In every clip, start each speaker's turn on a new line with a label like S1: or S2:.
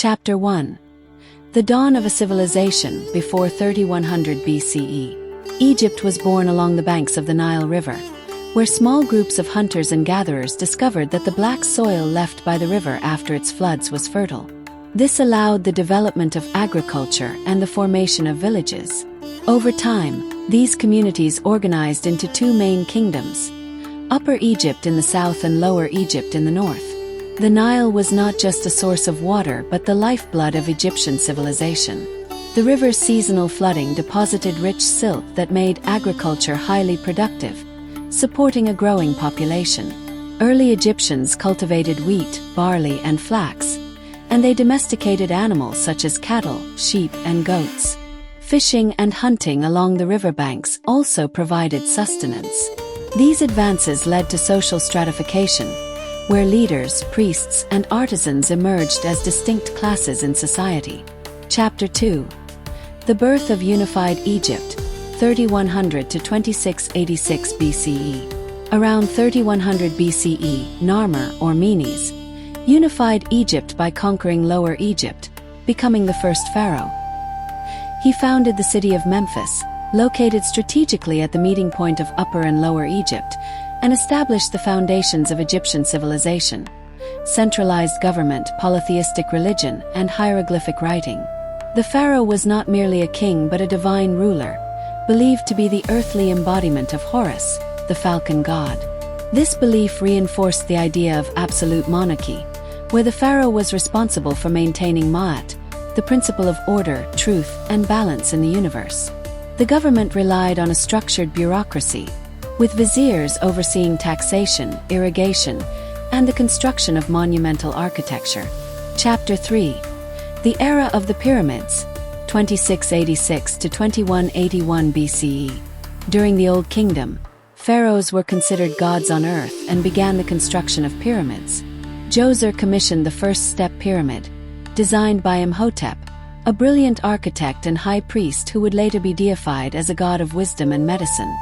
S1: Chapter 1. The Dawn of a Civilization before 3100 BCE. Egypt was born along the banks of the Nile River, where small groups of hunters and gatherers discovered that the black soil left by the river after its floods was fertile. This allowed the development of agriculture and the formation of villages. Over time, these communities organized into two main kingdoms: Upper Egypt in the south and Lower Egypt in the north. The Nile was not just a source of water but the lifeblood of Egyptian civilization. The river's seasonal flooding deposited rich silt that made agriculture highly productive, supporting a growing population. Early Egyptians cultivated wheat, barley, and flax, and they domesticated animals such as cattle, sheep, and goats. Fishing and hunting along the riverbanks also provided sustenance. These advances led to social stratification, where leaders, priests, and artisans emerged as distinct classes in society. Chapter 2. The Birth of Unified Egypt, 3100 to 2686 BCE. Around 3100 BCE, Narmer, or Menes, unified Egypt by conquering Lower Egypt, becoming the first pharaoh. He founded the city of Memphis, located strategically at the meeting point of Upper and Lower Egypt, and established the foundations of Egyptian civilization: centralized government, polytheistic religion, and hieroglyphic writing. The pharaoh was not merely a king but a divine ruler, believed to be the earthly embodiment of Horus, the falcon god. This belief reinforced the idea of absolute monarchy, where the pharaoh was responsible for maintaining Ma'at, the principle of order, truth, and balance in the universe. The government relied on a structured bureaucracy, with viziers overseeing taxation, irrigation, and the construction of monumental architecture. Chapter 3. The Era of the Pyramids, 2686 to 2181 BCE. During the Old Kingdom, pharaohs were considered gods on earth and began the construction of pyramids. Djoser commissioned the first step pyramid, designed by Imhotep, a brilliant architect and high priest who would later be deified as a god of wisdom and medicine.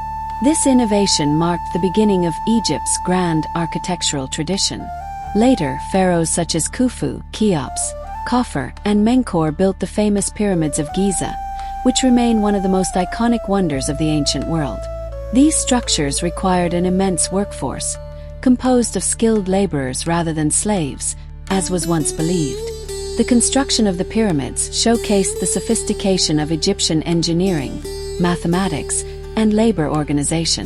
S1: This innovation marked the beginning of Egypt's grand architectural tradition. Later, pharaohs such as Khufu, Cheops, Khafre, and Menkaure built the famous Pyramids of Giza, which remain one of the most iconic wonders of the ancient world. These structures required an immense workforce, composed of skilled laborers rather than slaves, as was once believed. The construction of the pyramids showcased the sophistication of Egyptian engineering, mathematics, and labor organization.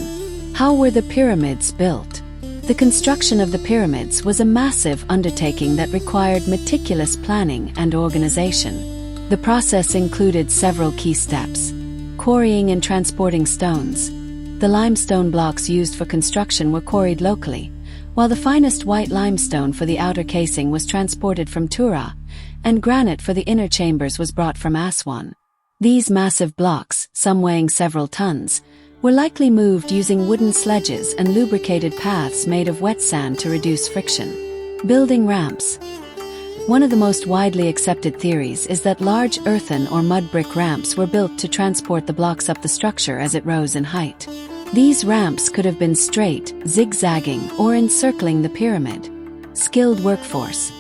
S1: How were the pyramids built? The construction of the pyramids was a massive undertaking that required meticulous planning and organization. The process included several key steps: quarrying and transporting stones. The limestone blocks used for construction were quarried locally, while the finest white limestone for the outer casing was transported from Tura, and granite for the inner chambers was brought from Aswan. These massive blocks, some weighing several tons, were likely moved using wooden sledges and lubricated paths made of wet sand to reduce friction. Building ramps. One of the most widely accepted theories is that large earthen or mud brick ramps were built to transport the blocks up the structure as it rose in height. These ramps could have been straight, zigzagging, or encircling the pyramid. Skilled workforce.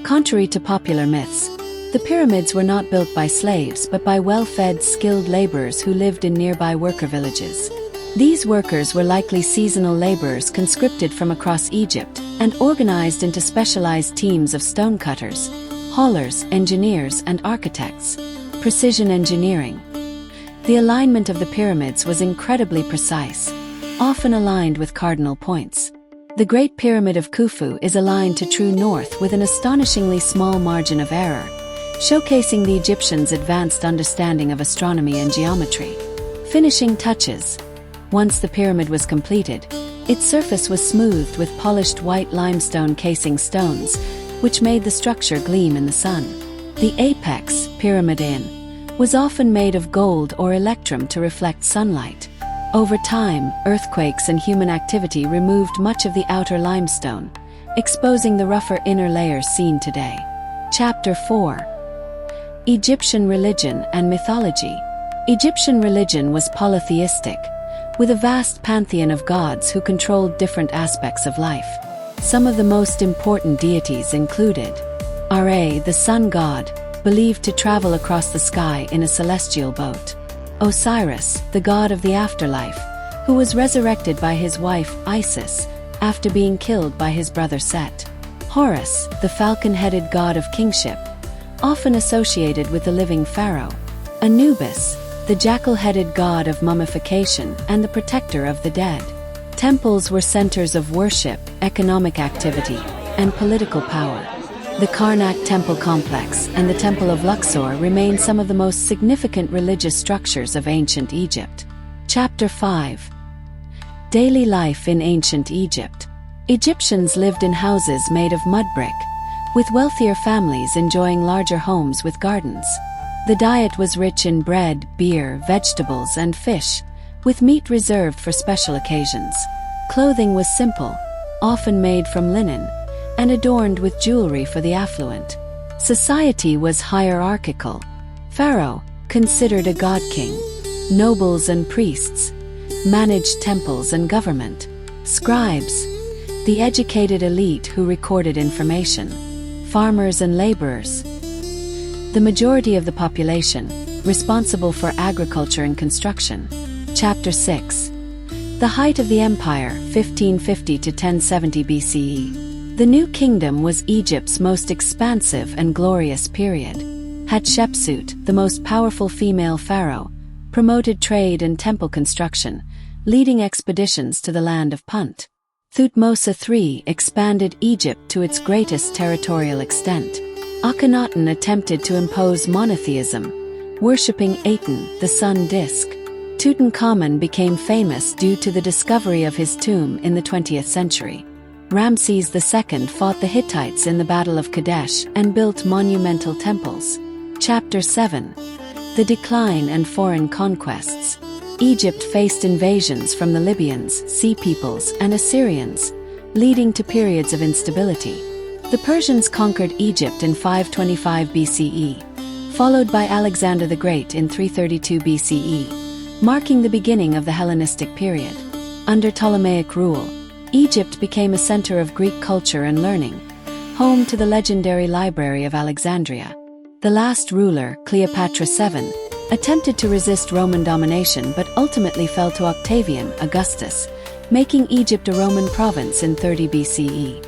S1: Contrary to popular myths, the pyramids were not built by slaves but by well-fed, skilled laborers who lived in nearby worker villages. These workers were likely seasonal laborers conscripted from across Egypt and organized into specialized teams of stonecutters, haulers, engineers, and architects. Precision engineering. The alignment of the pyramids was incredibly precise, often aligned with cardinal points. The Great Pyramid of Khufu is aligned to true north with an astonishingly small margin of error, showcasing the Egyptians' advanced understanding of astronomy and geometry. Finishing touches. Once the pyramid was completed, its surface was smoothed with polished white limestone casing stones, which made the structure gleam in the sun. The apex, pyramid inn, was often made of gold or electrum to reflect sunlight. Over time, earthquakes and human activity removed much of the outer limestone, exposing the rougher inner layers seen today. Chapter 4. Egyptian religion and mythology. Egyptian religion was polytheistic, with a vast pantheon of gods who controlled different aspects of life. Some of the most important deities included Ra, the sun god, believed to travel across the sky in a celestial boat. Osiris, the god of the afterlife, who was resurrected by his wife, Isis, after being killed by his brother Set. Horus, the falcon-headed god of kingship, often associated with the living pharaoh. Anubis, the jackal-headed god of mummification and the protector of the dead. Temples were centers of worship, economic activity, and political power. The Karnak temple complex and the Temple of Luxor remain some of the most significant religious structures of ancient Egypt. Chapter 5. Daily life in ancient Egypt. Egyptians lived in houses made of mud brick, with wealthier families enjoying larger homes with gardens. The diet was rich in bread, beer, vegetables, and fish, with meat reserved for special occasions. Clothing was simple, often made from linen, and adorned with jewelry for the affluent. Society was hierarchical. Pharaoh, considered a god-king. Nobles and priests managed temples and government. Scribes, the educated elite who recorded information. Farmers and laborers, the majority of the population, responsible for agriculture and construction. Chapter 6. The height of the empire, 1550 to 1070 BCE. The New Kingdom was Egypt's most expansive and glorious period. Hatshepsut, the most powerful female pharaoh, promoted trade and temple construction, leading expeditions to the land of Punt. Thutmose III expanded Egypt to its greatest territorial extent. Akhenaten attempted to impose monotheism, worshipping Aten, the sun disk. Tutankhamun became famous due to the discovery of his tomb in the 20th century. Ramses II fought the Hittites in the Battle of Kadesh and built monumental temples. Chapter 7. The decline and foreign conquests. Egypt faced invasions from the Libyans, Sea Peoples, and Assyrians, leading to periods of instability. The Persians conquered Egypt in 525 BCE, followed by Alexander the Great in 332 BCE, marking the beginning of the Hellenistic period. Under Ptolemaic rule, Egypt became a center of Greek culture and learning, home to the legendary Library of Alexandria. The last ruler, Cleopatra VII, attempted to resist Roman domination but ultimately fell to Octavian, Augustus, making Egypt a Roman province in 30 BCE.